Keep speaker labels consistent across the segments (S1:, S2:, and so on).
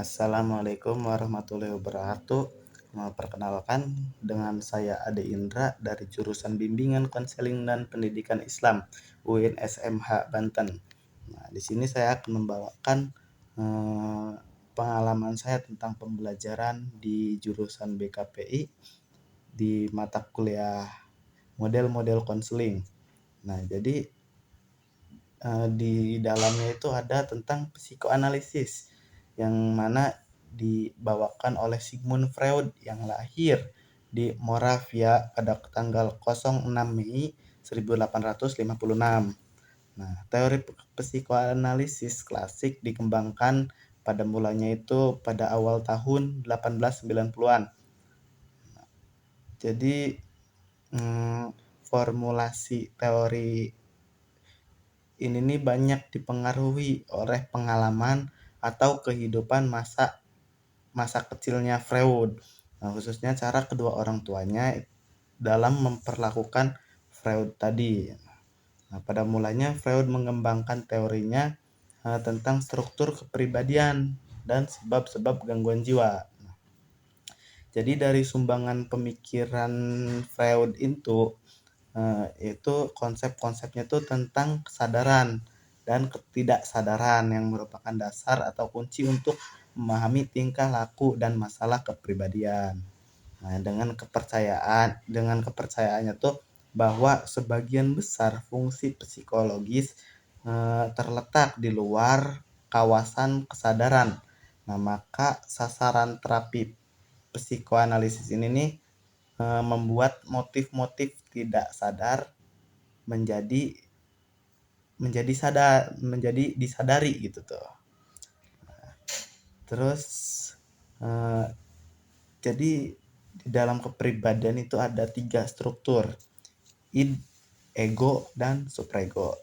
S1: Assalamualaikum warahmatullahi wabarakatuh. Perkenalkan, dengan saya Ade Indra dari jurusan Bimbingan Konseling dan Pendidikan Islam UIN SMH Banten. Nah, di sini saya akan membawakan pengalaman saya tentang pembelajaran di jurusan BKPI di mata kuliah model-model konseling. Nah, jadi di dalamnya itu ada tentang psikoanalisis yang mana dibawakan oleh Sigmund Freud yang lahir di Moravia pada tanggal 06 Mei 1856. Nah, teori psikoanalisis klasik dikembangkan pada mulanya itu pada awal tahun 1890-an. Jadi formulasi teori ini nih banyak dipengaruhi oleh pengalaman atau kehidupan masa kecilnya Freud. Nah, khususnya cara kedua orang tuanya dalam memperlakukan Freud tadi. Nah, pada mulanya Freud mengembangkan teorinya tentang struktur kepribadian dan sebab-sebab gangguan jiwa. Jadi dari sumbangan pemikiran Freud itu konsep-konsepnya itu tentang kesadaran dan ketidaksadaran yang merupakan dasar atau kunci untuk memahami tingkah laku dan masalah kepribadian. Nah, dengan kepercayaannya tuh bahwa sebagian besar fungsi psikologis terletak di luar kawasan kesadaran. Nah, maka sasaran terapi psikoanalisis ini nih membuat motif-motif tidak sadar menjadi disadari gitu tuh. Terus jadi di dalam kepribadian itu ada 3 struktur: id, ego, dan supraego.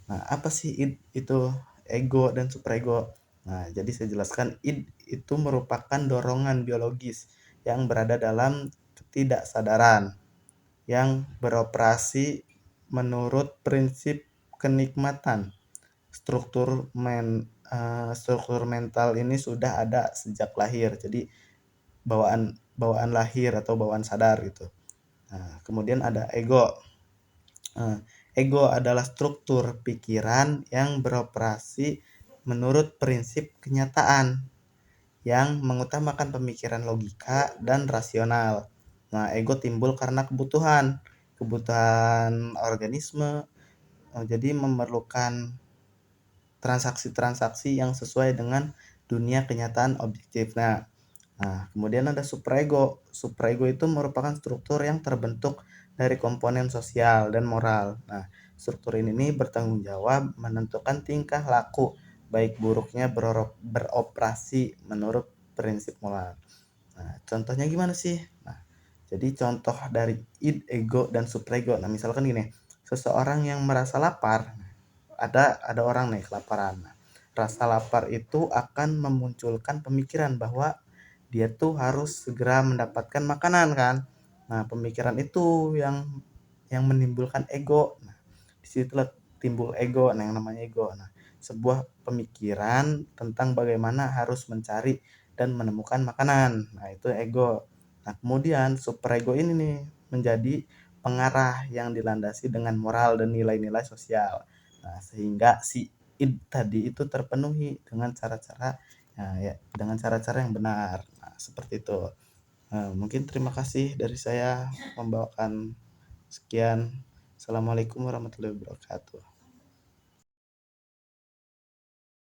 S1: Nah, apa sih id itu, ego, dan supraego? Nah, jadi saya jelaskan, id itu merupakan dorongan biologis yang berada dalam ketidaksadaran yang beroperasi menurut prinsip kenikmatan. Struktur mental ini sudah ada sejak lahir. Jadi bawaan lahir atau bawaan sadar gitu. Nah, kemudian ada ego. Ego adalah struktur pikiran yang beroperasi menurut prinsip kenyataan yang mengutamakan pemikiran logika dan rasional. Nah, ego timbul karena kebutuhan organisme, jadi memerlukan transaksi-transaksi yang sesuai dengan dunia kenyataan objektif. Nah, kemudian ada supraego. Supraego itu merupakan struktur yang terbentuk dari komponen sosial dan moral. Nah, struktur ini bertanggung jawab menentukan tingkah laku baik buruknya beroperasi menurut prinsip moral. Nah, contohnya gimana sih? Nah, jadi contoh dari id, ego, dan supraego. Nah, misalkan gini, seseorang yang merasa lapar, ada orang nih kelaparan. Nah, rasa lapar itu akan memunculkan pemikiran bahwa dia tuh harus segera mendapatkan makanan kan. Nah, pemikiran itu yang menimbulkan ego. Nah, disitulah timbul ego. Nah, yang namanya ego. Nah, sebuah pemikiran tentang bagaimana harus mencari dan menemukan makanan. Nah, itu ego. Nah, kemudian superego ini nih menjadi pengarah yang dilandasi dengan moral dan nilai-nilai sosial. Nah, sehingga si id tadi itu terpenuhi dengan cara-cara yang benar. Nah, seperti itu. Mungkin terima kasih dari saya membawakan sekian. Assalamualaikum warahmatullahi wabarakatuh.